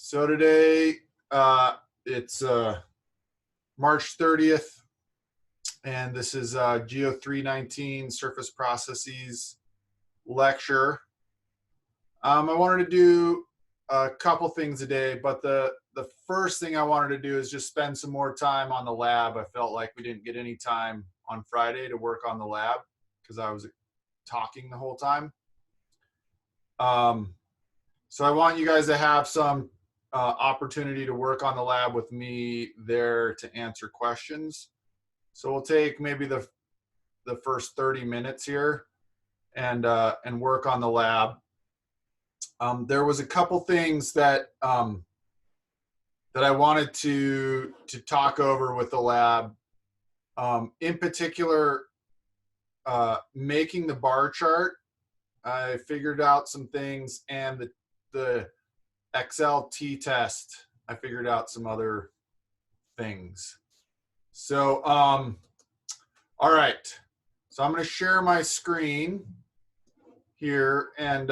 So today it's March 30th, and this is GEO 319 Surface Processes lecture. I wanted to do a couple things today, but the first thing I wanted to do is just spend some more time on the lab. I felt like we didn't get any time on Friday to work on the lab because I was talking the whole time. So I want you guys to have some opportunity to work on the lab with me there to answer questions. So we'll take maybe the first 30 minutes here and work on the lab. There was a couple things that that I wanted to talk over with the lab. In particular, making the bar chart. I figured out some things, and the Excel t-test, I figured out some other things. So, all right. So I'm going to share my screen here, and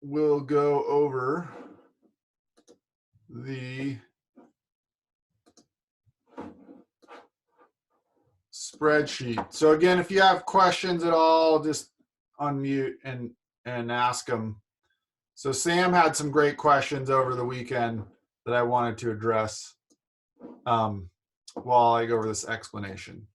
we'll go over the spreadsheet. So again, if you have questions at all, just unmute and ask them. So Sam had some great questions over the weekend that I wanted to address while I go over this explanation.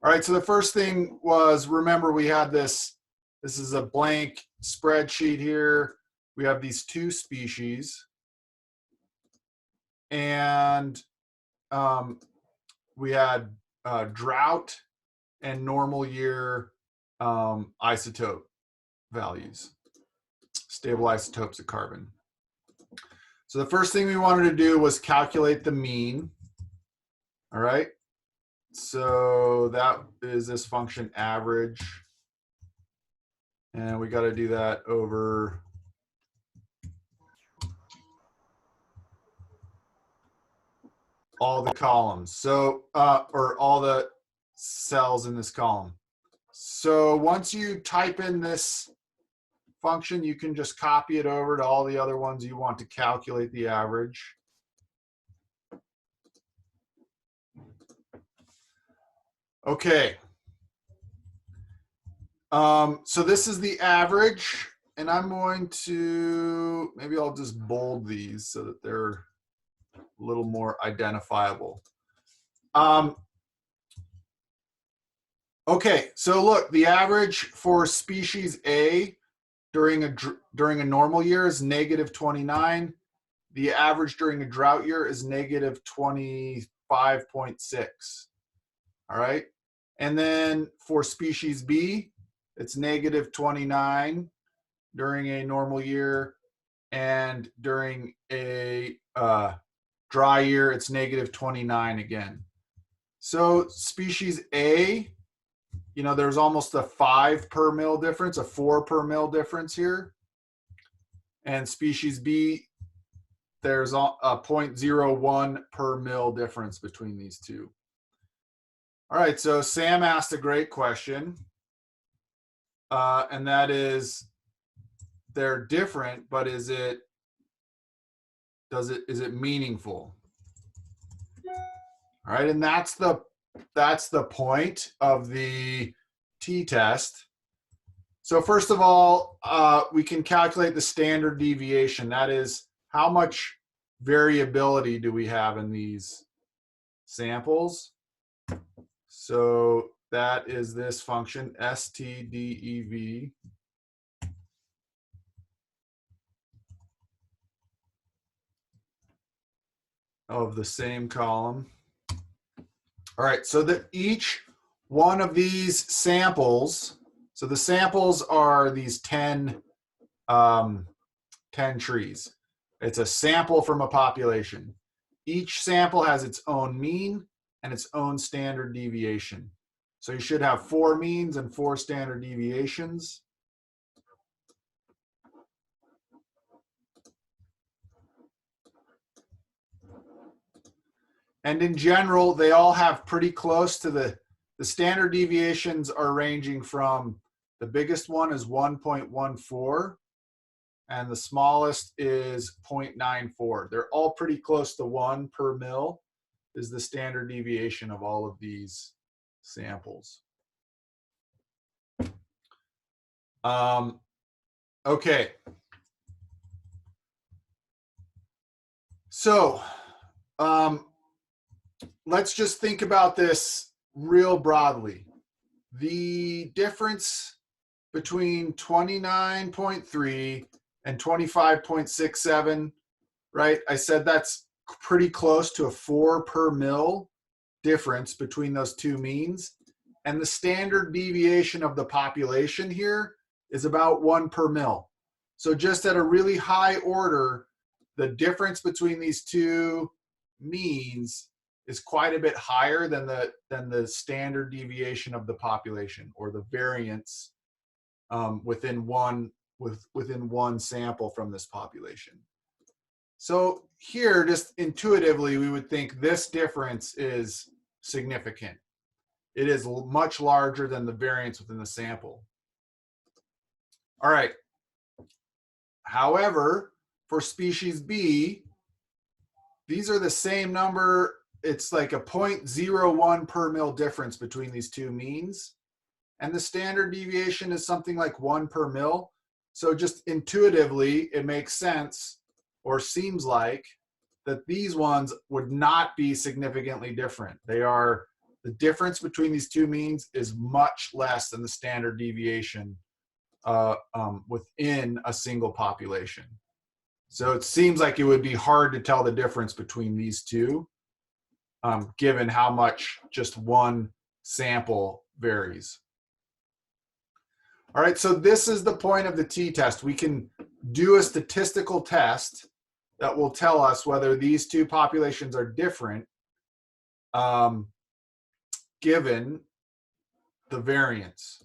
All right, so the first thing was, remember we had this is a blank spreadsheet here. We have these two species, and we had drought and normal year isotope values, stable isotopes of carbon. So the first thing we wanted to do was calculate the mean. All right, so that is this function average, and we got to do that over all the columns, so or all the cells in this column. So once you type in this function, you can just copy it over to all the other ones you want to calculate the average. Okay. So this is the average, and I'm going to, maybe I'll just bold these so that they're a little more identifiable. Okay, so look, the average for species A during a normal year is -29. The average during a drought year is -25.6. All right, and then for species B, it's -29 during a normal year, and during a dry year, it's -29 again. So species A, you know, there's almost a 5 per mil difference, a 4 per mil difference here. And species B, there's a 0.01 per mil difference between these two. All right, so Sam asked a great question, and that is, they're different, but is it meaningful? All right, and that's the point of the t-test. So first of all, we can calculate the standard deviation. That is, how much variability do we have in these samples? So that is this function, STDEV. Of the same column. All right, so that each one of these samples, so the samples are these 10 trees. It's a sample from a population. Each sample has its own mean and its own standard deviation. So you should have 4 means and 4 standard deviations. And in general, they all have pretty close to the The standard deviations are ranging from, the biggest one is 1.14 and the smallest is 0.94. They're all pretty close to 1 per mil is the standard deviation of all of these samples. Okay. So let's just think about this real broadly. The difference between 29.3 and 25.67, right? I said that's pretty close to a 4 per mil difference between those two means. And the standard deviation of the population here is about 1 per mil. So just at a really high order, the difference between these two means is quite a bit higher than the standard deviation of the population, or the variance within one sample from this population. So here, just intuitively, we would think this difference is significant. It is much larger than the variance within the sample. All right. However, for species B, these are the same number. It's like a 0.01 per mil difference between these two means. And the standard deviation is something like 1 per mil. So just intuitively, it makes sense, or seems like, that these ones would not be significantly different. The difference between these two means is much less than the standard deviation within a single population. So it seems like it would be hard to tell the difference between these two, given how much just one sample varies. All right, so this is the point of the t-test. We can do a statistical test that will tell us whether these two populations are different, given the variance.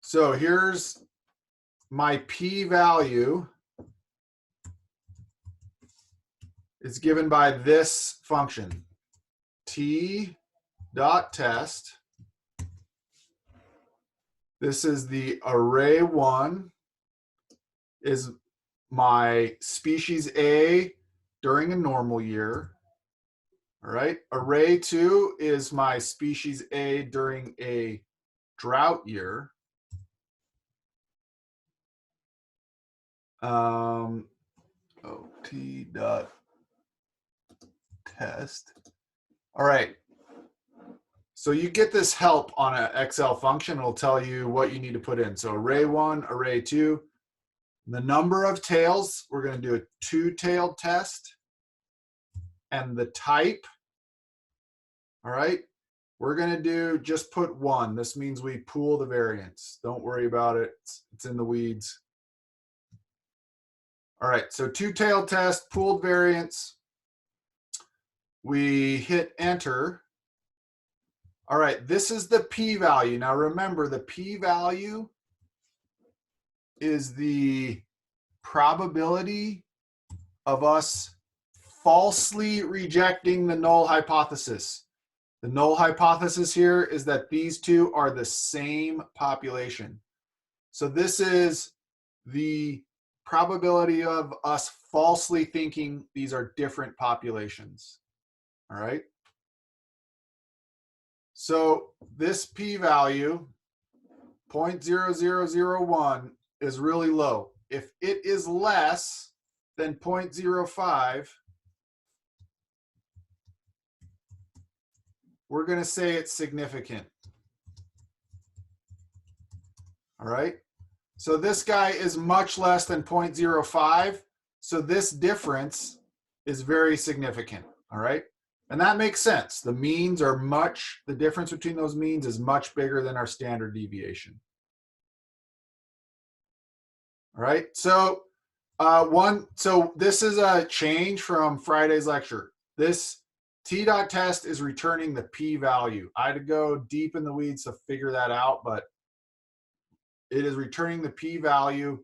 So here's my p-value is given by this function, t.test. This is the array 1 is my species A during a normal year. All right. Array 2 is my species A during a drought year. T.test. All right. So you get this help on an Excel function. It'll tell you what you need to put in. So array 1, array 2. The number of tails, we're going to do a 2-tailed test. And the type, all right, we're going to do just put 1. This means we pool the variance. Don't worry about it. It's in the weeds. All right, so 2-tailed test, pooled variance. We hit enter. All right, this is the p-value. Now remember, the p-value is the probability of us falsely rejecting the null hypothesis. The null hypothesis here is that these two are the same population. So this is the probability of us falsely thinking these are different populations. All right. So this p-value, 0.0001, is really low. If it is less than 0.05, we're going to say it's significant. All right. So this guy is much less than 0.05. So this difference is very significant. All right. And that makes sense. The means are the difference between those means is much bigger than our standard deviation. All right. So so this is a change from Friday's lecture. This t.test is returning the p-value. I had to go deep in the weeds to figure that out, but it is returning the p-value.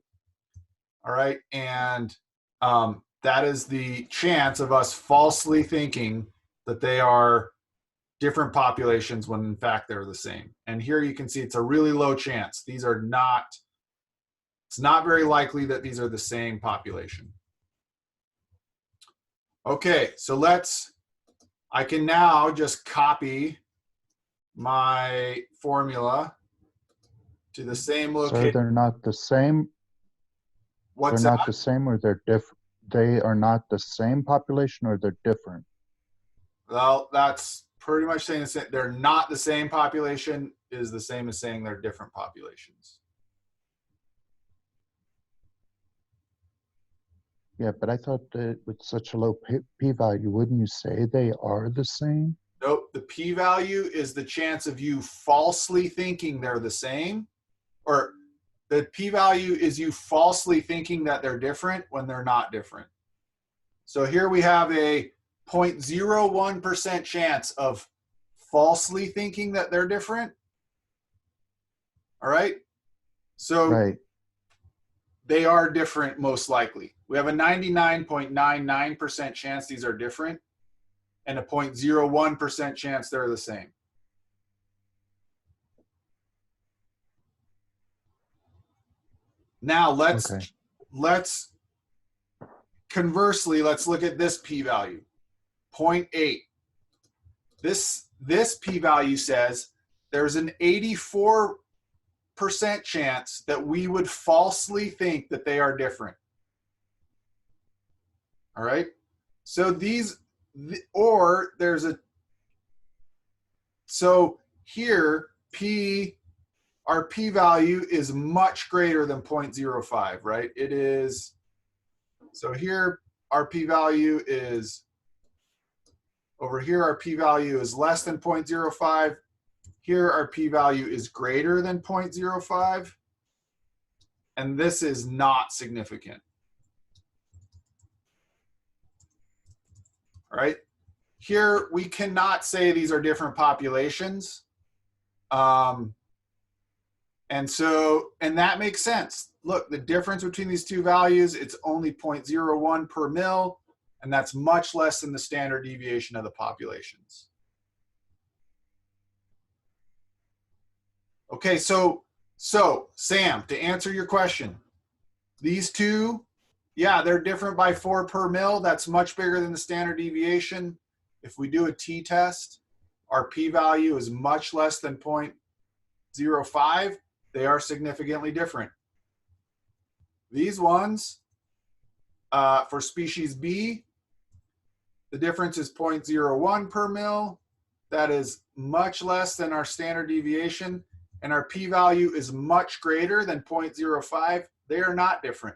All right. And that is the chance of us falsely thinking that they are different populations when in fact they're the same. And here you can see it's a really low chance. These are not, it's not very likely that these are the same population. Okay, so I can now just copy my formula to the same location. So they're not the same. What's they're that? not the same, or they're different. They are not the same population, or they're different. Well, that's pretty much saying they're not the same population is the same as saying they're different populations. Yeah, but I thought that with such a low p-value, wouldn't you say they are the same? Nope, the p-value is the chance of you falsely thinking they're the same, or the p-value is you falsely thinking that they're different when they're not different. So here we have a 0.01% chance of falsely thinking that they're different. All right. So Right. they are different most likely. We have a 99.99% chance these are different and a 0.01% chance they're the same. Now let's conversely, let's look at this p-value, 0.8. This p-value says there's an 84% chance that we would falsely think that they are different. All right. So so here our p-value is much greater than 0.05, right? It is, so here our p-value is, over here our p-value is less than 0.05. Here our p-value is greater than 0.05. And this is not significant. All right. Here we cannot say these are different populations. And that makes sense. Look, the difference between these two values, it's only 0.01 per mil, and that's much less than the standard deviation of the populations. Okay, so Sam, to answer your question, these two, yeah, they're different by 4 per mil. That's much bigger than the standard deviation. If we do a t-test, our p-value is much less than 0.05. They are significantly different. These ones, for species B, the difference is 0.01 per mil. That is much less than our standard deviation, and our p-value is much greater than 0.05. They are not different.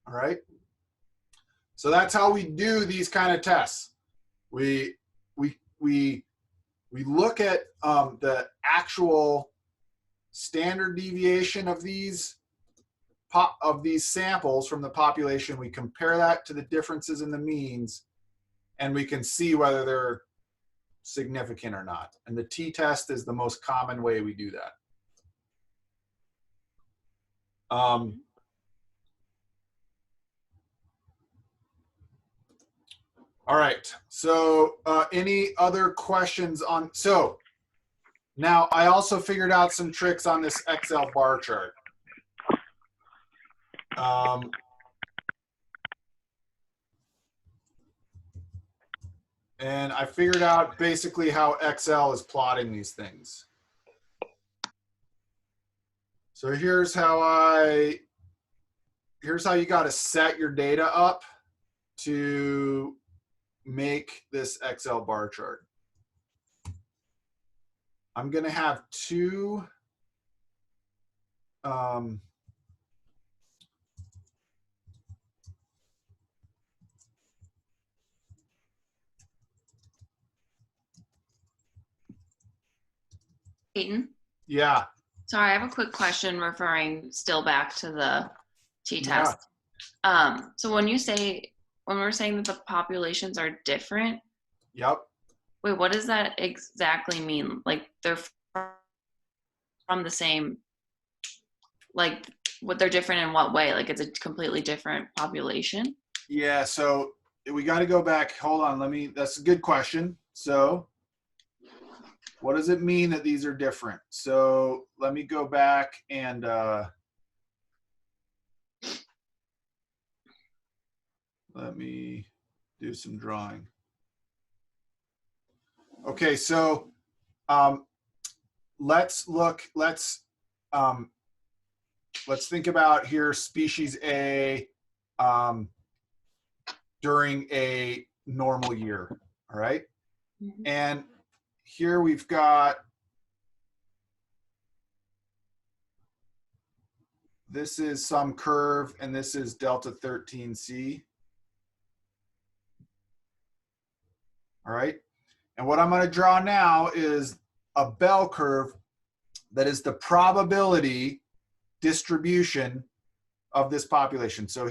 All right. So that's how we do these kind of tests. We look at the actual standard deviation of these samples from the population. We compare that to the differences in the means, and we can see whether they're significant or not. And the t-test is the most common way we do that. All right, so any other questions on, so now I also figured out some tricks on this Excel bar chart. And I figured out basically how Excel is plotting these things. So here's how you got to set your data up to make this Excel bar chart. I'm going to have two Peyton? Yeah. Sorry, I have a quick question referring still back to the t-test. Yeah. So when we're saying that the populations are different. Yep. Wait, what does that exactly mean? Like they're from the same, like what they're different in what way? Like it's a completely different population? Yeah, so we got to go back. Hold on, that's a good question. So What does it mean that these are different? So let me go back and let me do some drawing. Okay, so let's think about here species A during a normal year, all right? Mhm. And here we've got, this is some curve, and this is delta 13C. All right. And what I'm going to draw now is a bell curve that is the probability distribution of this population. So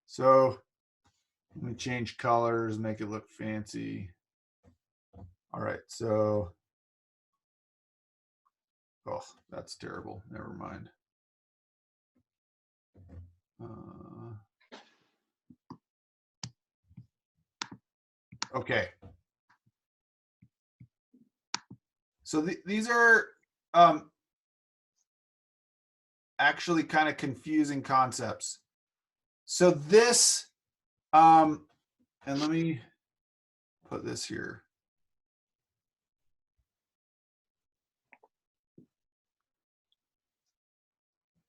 so let me change colors, make it look fancy. All right, so, oh, that's terrible. Never mind. Okay. So these are actually kind of confusing concepts. So this, and let me put this here.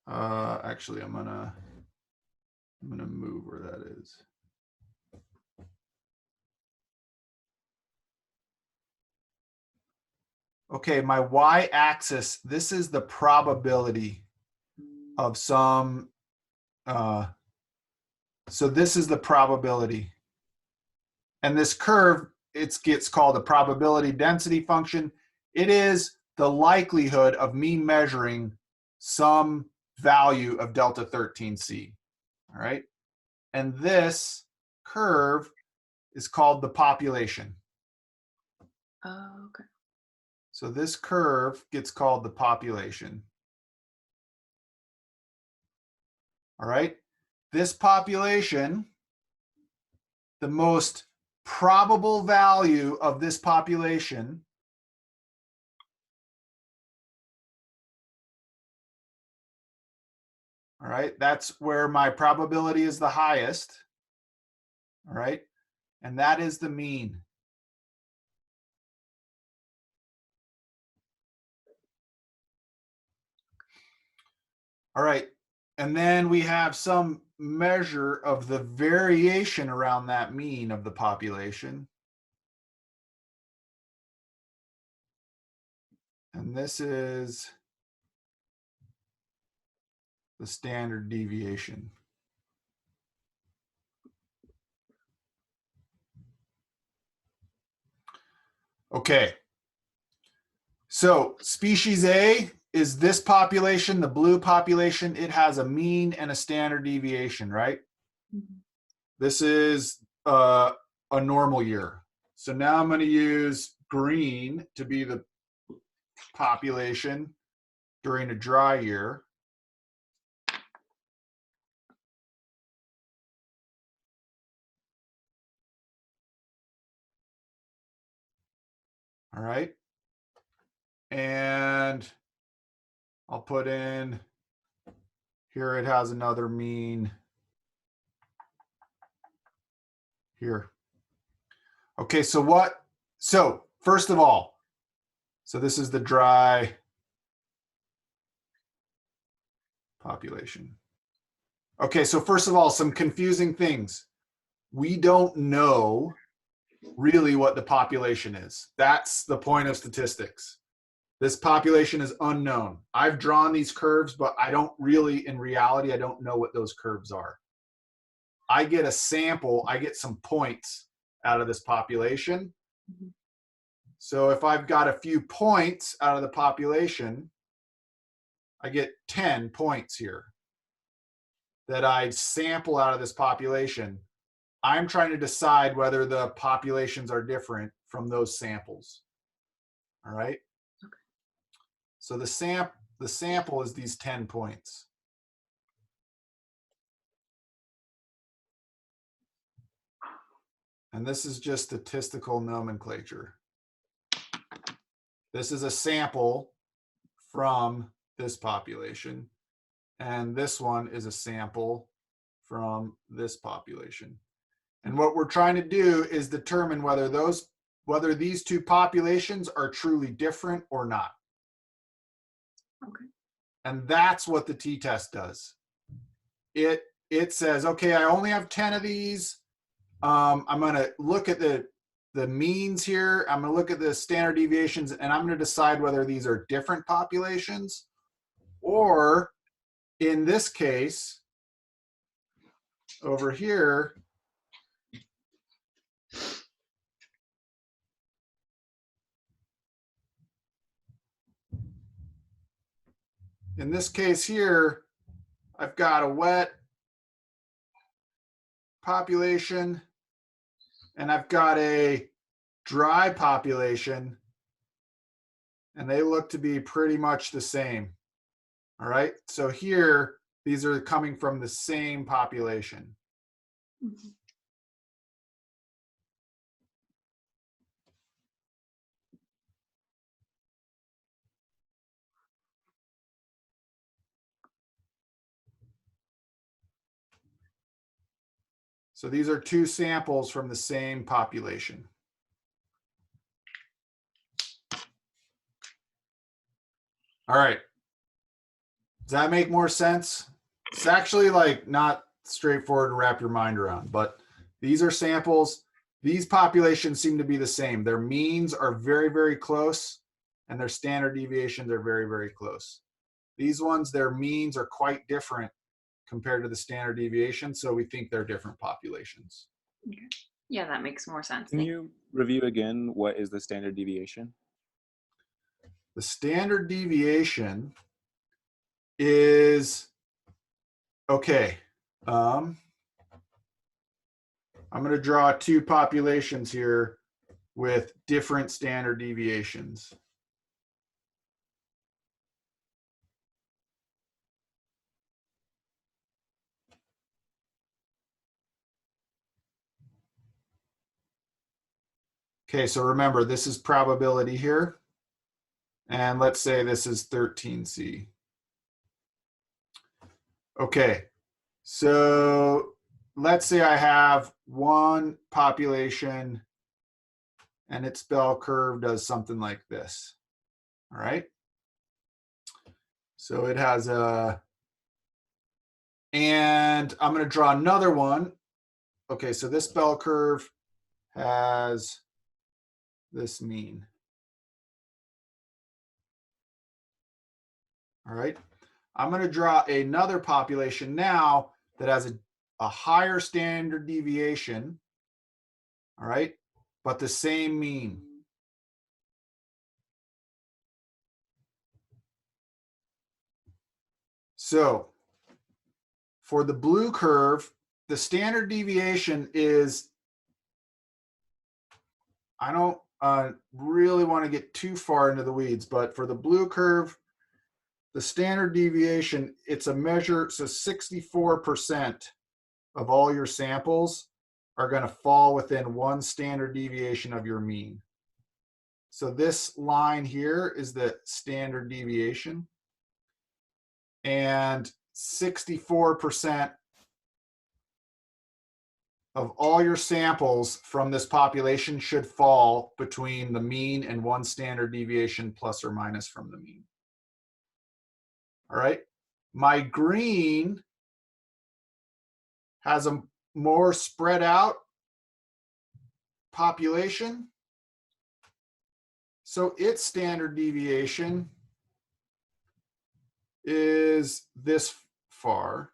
Actually, I'm gonna move where that is. Okay, my y-axis, this is the probability of some, so this is the probability. And this curve, it gets called a probability density function. It is the likelihood of me measuring some value of delta 13C, all right? And this curve is called the population. Oh, okay. So this curve gets called the population. All right. This population, the most probable value of this population all right, that's where my probability is the highest. All right. And that is the mean. All right. And then we have some measure of the variation around that mean of the population. And this is the standard deviation. Okay. So species A is this population, the blue population. It has a mean and a standard deviation, right? Mhm. This is a normal year. So now I'm going to use green to be the population during a dry year. All right. And I'll put in here, it has another mean here. Okay, so first of all, so this is the dry population. Okay, so first of all, some confusing things. We don't know really what the population is. That's the point of statistics. This population is unknown. I've drawn these curves, but I don't really, in reality, I don't know what those curves are. I get a sample, I get some points out of this population. Mhm. So if I've got a few points out of the population, I get 10 points here that I sample out of this population. I'm trying to decide whether the populations are different from those samples. All right. Okay. So the sample is these 10 points. And this is just statistical nomenclature. This is a sample from this population. And this one is a sample from this population. And what we're trying to do is determine whether these two populations are truly different or not. Okay. And that's what the t-test does. It says, okay, I only have 10 of these. I'm going to look at the means here. I'm going to look at the standard deviations, and I'm going to decide whether these are different populations, or in this case, over here, in this case here, I've got a wet population and I've got a dry population, and they look to be pretty much the same. All right, so here, these are coming from the same population. Mhm. So these are two samples from the same population. All right. Does that make more sense? It's actually like not straightforward to wrap your mind around, but these are samples. These populations seem to be the same. Their means are very, very close, and their standard deviations are very, very close. These ones, their means are quite different compared to the standard deviation, so we think they're different populations. Okay. Yeah, that makes more sense. Can you review again what is the standard deviation? The standard deviation is, okay, I'm going to draw two populations here with different standard deviations. Okay, so remember, this is probability here. And let's say this is 13C. Okay, so let's say I have one population and its bell curve does something like this. All right. So it has and I'm going to draw another one. Okay, so this bell curve has this mean. All right. I'm going to draw another population now that has a higher standard deviation. All right, but the same mean. So for the blue curve, the standard deviation is, I don't really want to get too far into the weeds, but for the blue curve, the standard deviation, it's a measure, so 64% of all your samples are going to fall within one standard deviation of your mean. So this line here is the standard deviation, and 64% of all your samples from this population should fall between the mean and one standard deviation plus or minus from the mean. All right. My green has a more spread out population. So its standard deviation is this far.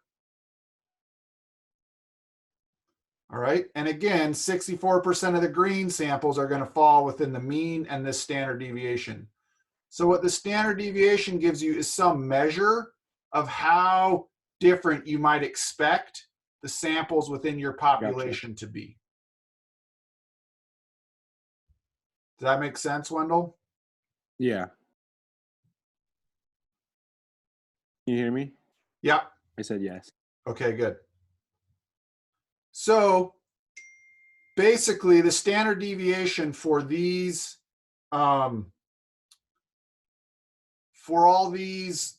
All right. And again, 64% of the green samples are going to fall within the mean and this standard deviation. So what the standard deviation gives you is some measure of how different you might expect the samples within your population to be. Does that make sense, Wendell? Yeah. Can you hear me? Yeah. I said yes. Okay, good. So basically the standard deviation for these, for all these,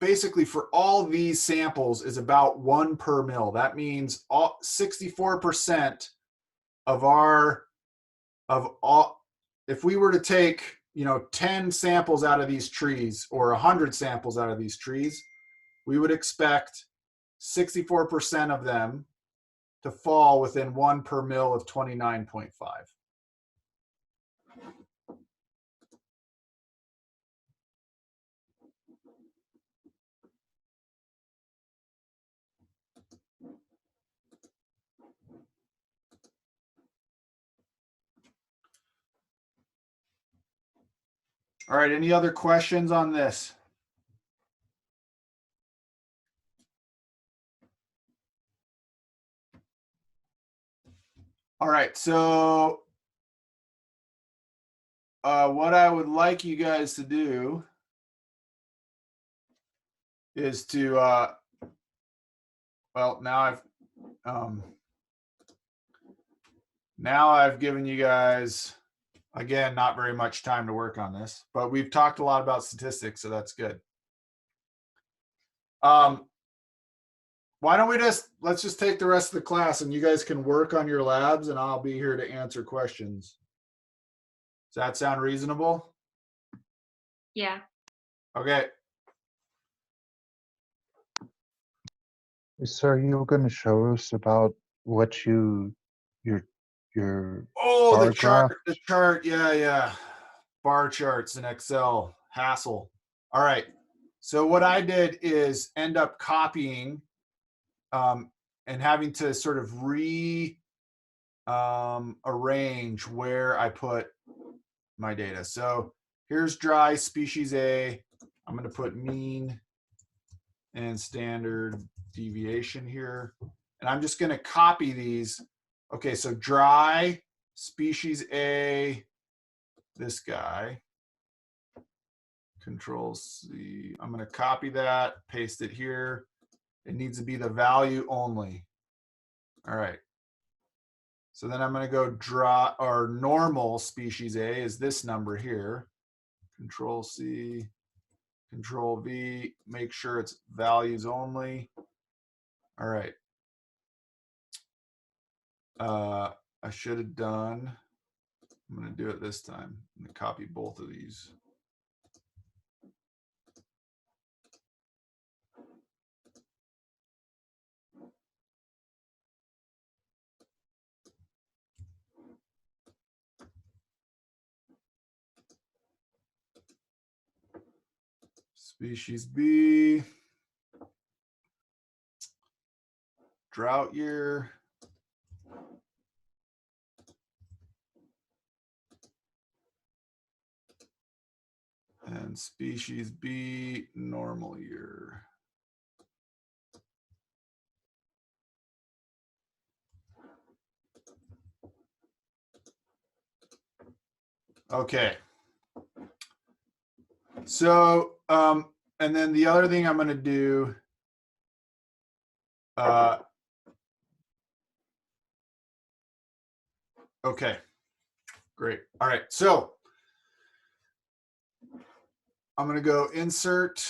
basically for all these samples is about 1 per mil. That means 64% of if we were to take, 10 samples out of these trees or 100 samples out of these trees, we would expect 64% of them to fall within 1 per mil of 29.5. All right, any other questions on this? All right, so what I would like you guys to do is to, well, now I've given you guys, again, not very much time to work on this, but we've talked a lot about statistics, so that's good. Why don't let's just take the rest of the class and you guys can work on your labs and I'll be here to answer questions. Does that sound reasonable? Yeah. Okay. Sir, you were going to show us about what your Oh, bar graph. the chart. Yeah. Bar charts in Excel, hassle. All right. So what I did is end up copying and having to sort of arrange where I put my data. So here's dry species A. I'm going to put mean and standard deviation here. And I'm just going to copy these. Okay, so dry species A, this guy. Control C. I'm going to copy that, paste it here. It needs to be the value only. All right. So then I'm going to go draw our normal species A is this number here. Control C, Control V, make sure it's values only. All right. I should have done, I'm going to do it this time. I'm going to copy both of these. Species B, drought year. And species B, normal year. Okay. So, and then the other thing I'm going to do, okay, great. All right. So I'm going to go insert.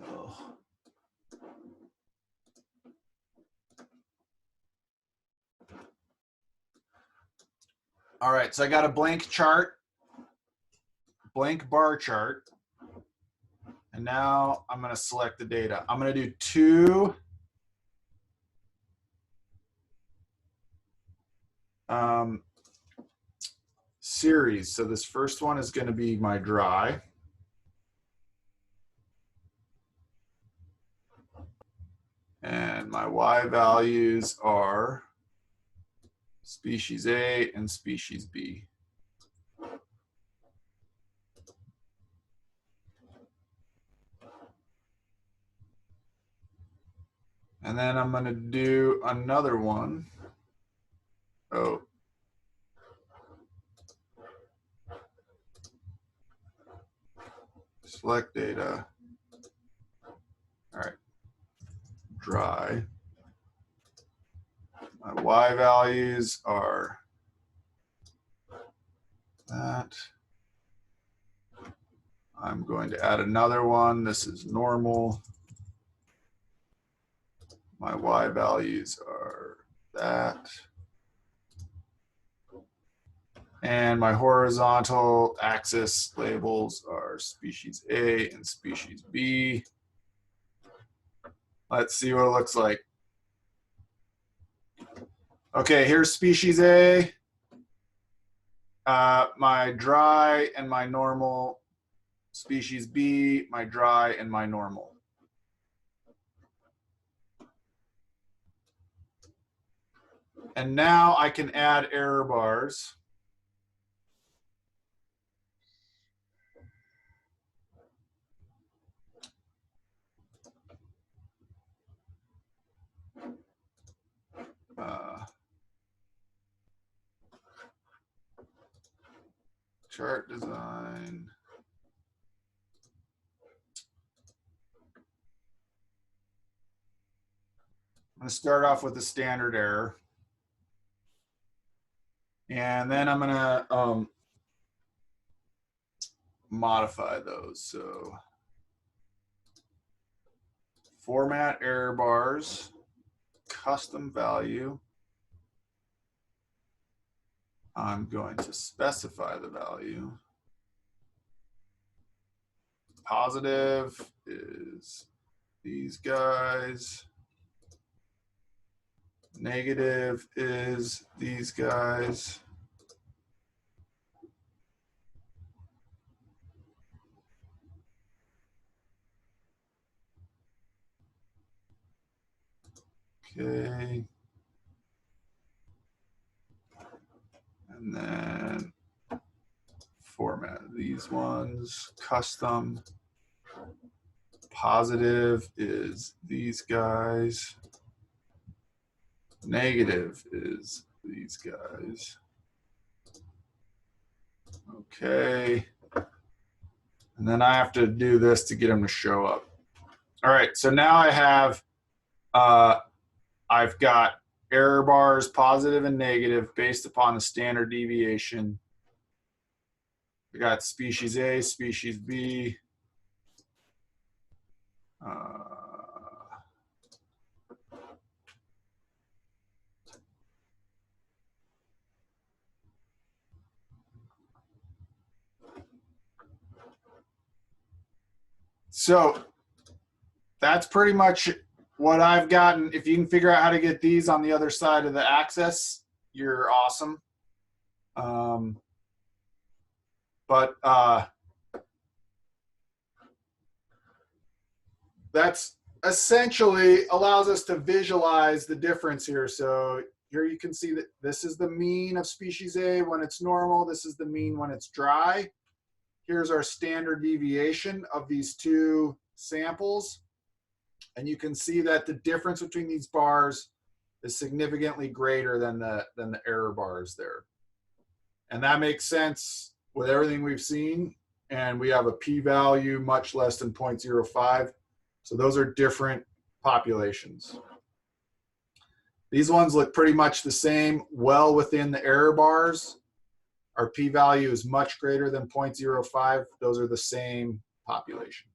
Oh. All right, so I got a blank chart, blank bar chart. And now I'm going to select the data. I'm going to do 2 series. So this first one is going to be my dry. And my Y values are species A and species B. And then I'm going to do another one. Oh, select data. All right, dry. My Y values are that. I'm going to add another one. This is normal. My Y values are that. And my horizontal axis labels are species A and species B. Let's see what it looks like. Okay, here's species A. My dry and my normal. Species B, my dry and my normal. And now I can add error bars. Chart design. I'm going to start off with the standard error. And then I'm going to modify those. So format error bars, custom value. I'm going to specify the value. Positive is these guys. Negative is these guys. Okay. And then format these ones, custom. Positive is these guys. Negative is these guys. Okay. And then I have to do this to get them to show up. All right, so now I have, I've got error bars, positive and negative, based upon the standard deviation. We got species A, species B. So that's pretty much what I've gotten. If you can figure out how to get these on the other side of the axis, you're awesome. That's essentially allows us to visualize the difference here. So here you can see that this is the mean of species A when it's normal. This is the mean when it's dry. Here's our standard deviation of these two samples. And you can see that the difference between these bars is significantly greater than the error bars there. And that makes sense with everything we've seen. And we have a p-value much less than 0.05. So those are different populations. These ones look pretty much the same, well within the error bars. Our p-value is much greater than 0.05. Those are the same population.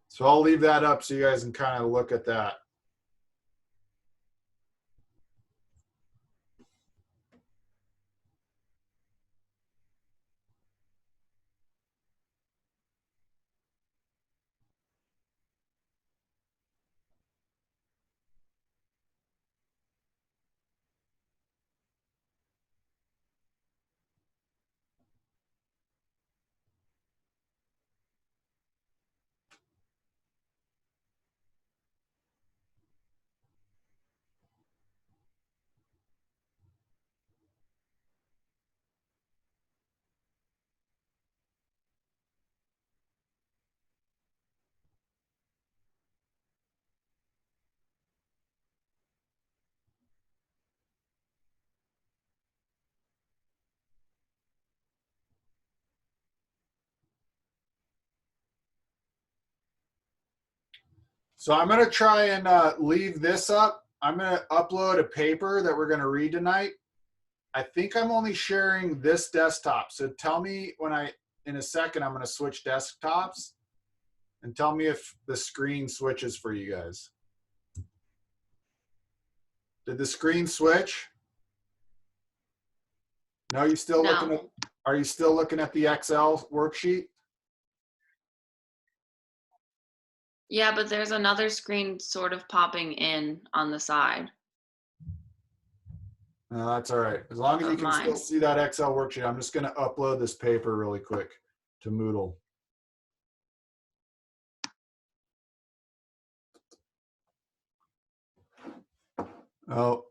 So I'll leave that up so you guys can kind of look at that. So I'm going to try and leave this up. I'm going to upload a paper that we're going to read tonight. I think I'm only sharing this desktop. So tell me when in a second, I'm going to switch desktops and tell me if the screen switches for you guys. Did the screen switch? No, you still looking at, are you still looking at the Excel worksheet? Yeah, but there's another screen sort of popping in on the side. No, that's all right. As long as you Of can still mine. see that Excel worksheet, I'm just going to upload this paper really quick to Moodle. Oh,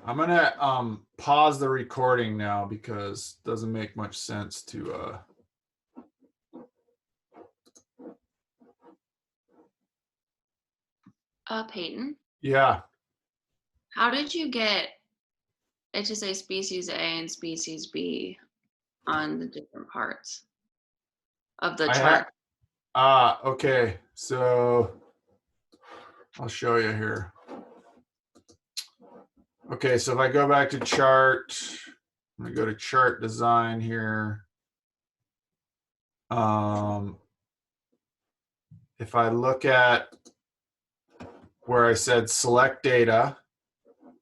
I'm going to pause the recording now because it doesn't make much sense to Peyton, yeah. how did you get it to say species A and species B on the different parts of the chart? Okay. So I'll show you here. Okay, so if I go back to chart, I'm gonna go to chart design here. If I look at where I said select data,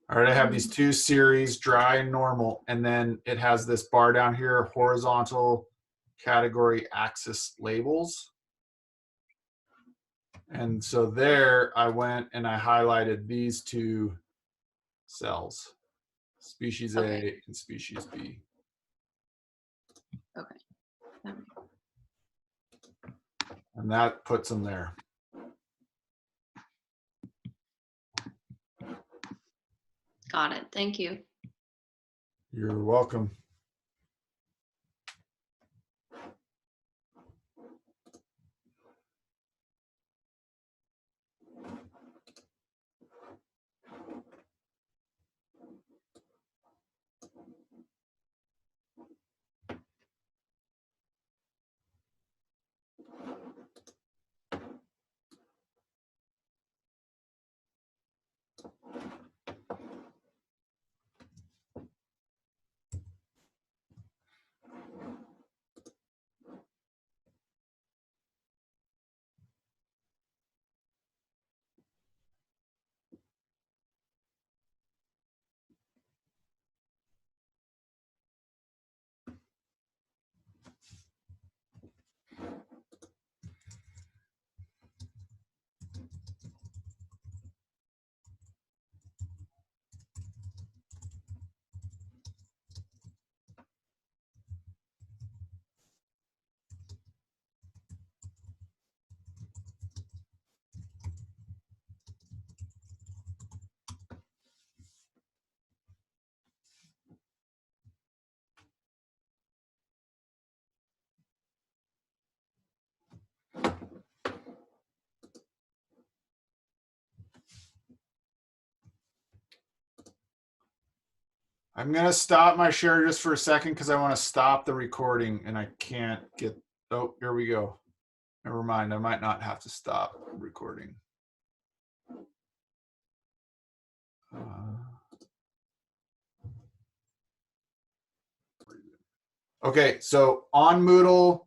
all right, I have these two series, dry and normal, and then it has this bar down here, horizontal category axis labels. And so there I went and I highlighted these two cells, species A and species B. Okay. And that puts them there. Got it. Thank you. You're welcome. I'm going to stop my share just for a second because I want to stop the recording and I can't get, oh, here we go. Never mind. I might not have to stop recording. Okay, so on Moodle,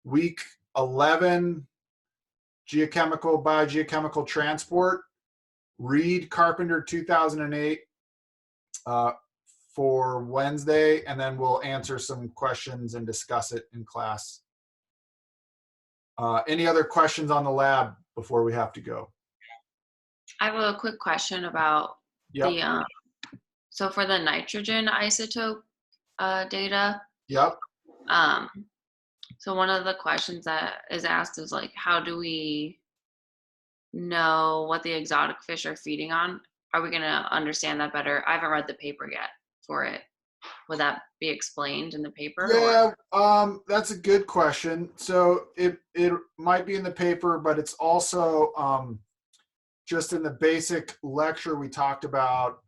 week 11, geochemical, biogeochemical transport, read Carpenter 2008 for Wednesday, and then we'll answer some questions and discuss it in class. Any other questions on the lab before we have to go? I have a quick question about Yep. the so for the nitrogen isotope data. Yep. So one of the questions that is asked is like, how do we know what the exotic fish are feeding on? Are we going to understand that better? I haven't read the paper yet for it. Would that be explained in the paper? Yeah, that's a good question. So it might be in the paper, but it's also just in the basic lecture we talked about.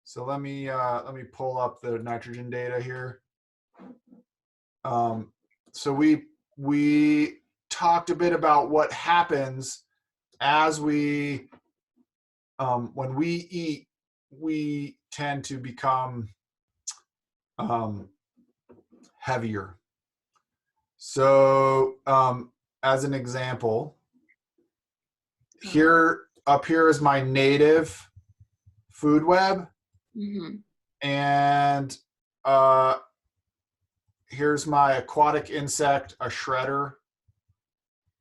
So let me pull up the nitrogen data here. So we talked a bit about what happens as we when we eat, we tend to become heavier. So as an example, up here is my native food web. Mm-hmm. And here's my aquatic insect, a shredder.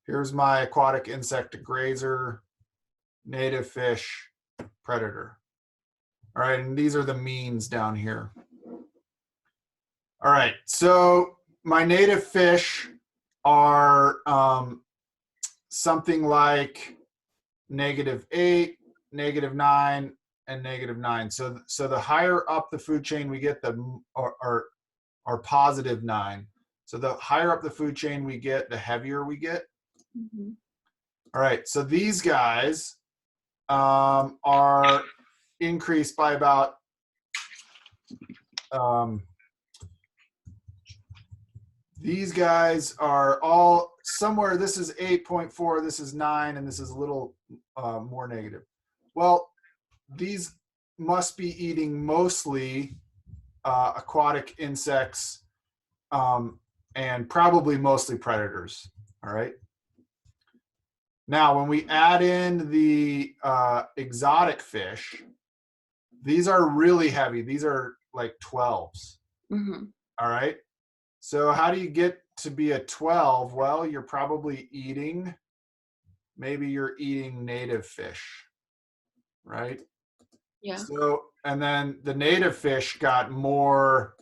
Here's my aquatic insect, a grazer, native fish, predator. All right, and these are the means down here. All right, so my native fish are something like -8, -9, and -9. So the higher up the food chain we get, are +9. So the higher up the food chain we get, the heavier we get. Mm-hmm. All right, so these guys are increased by about these guys are all somewhere. This is 8.4, this is 9, and this is a little more negative. Well, these must be eating mostly aquatic insects and probably mostly predators. All right. Now, when we add in the exotic fish, these are really heavy. These are like 12s. Mm-hmm. All right. So how do you get to be a 12? Well, you're probably maybe you're eating native fish, right? Yeah. So, and then the native fish got more,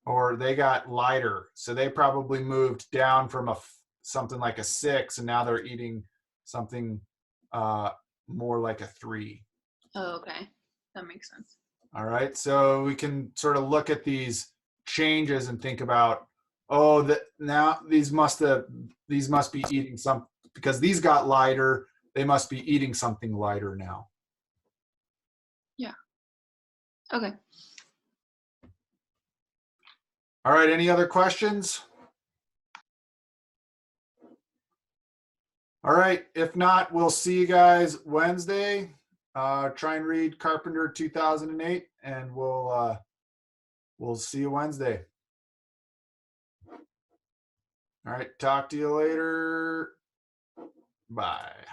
or they got lighter. So they probably moved down from something like a 6, and now they're eating something more like a 3. Oh, okay. That makes sense. All right. So we can sort of look at these changes and think about, oh, that now these must be eating some, because these got lighter, they must be eating something lighter now. Yeah. Okay. All right. Any other questions? All right. If not, we'll see you guys Wednesday. Try and read Carpenter 2008, and we'll see you Wednesday. All right. Talk to you later. Bye.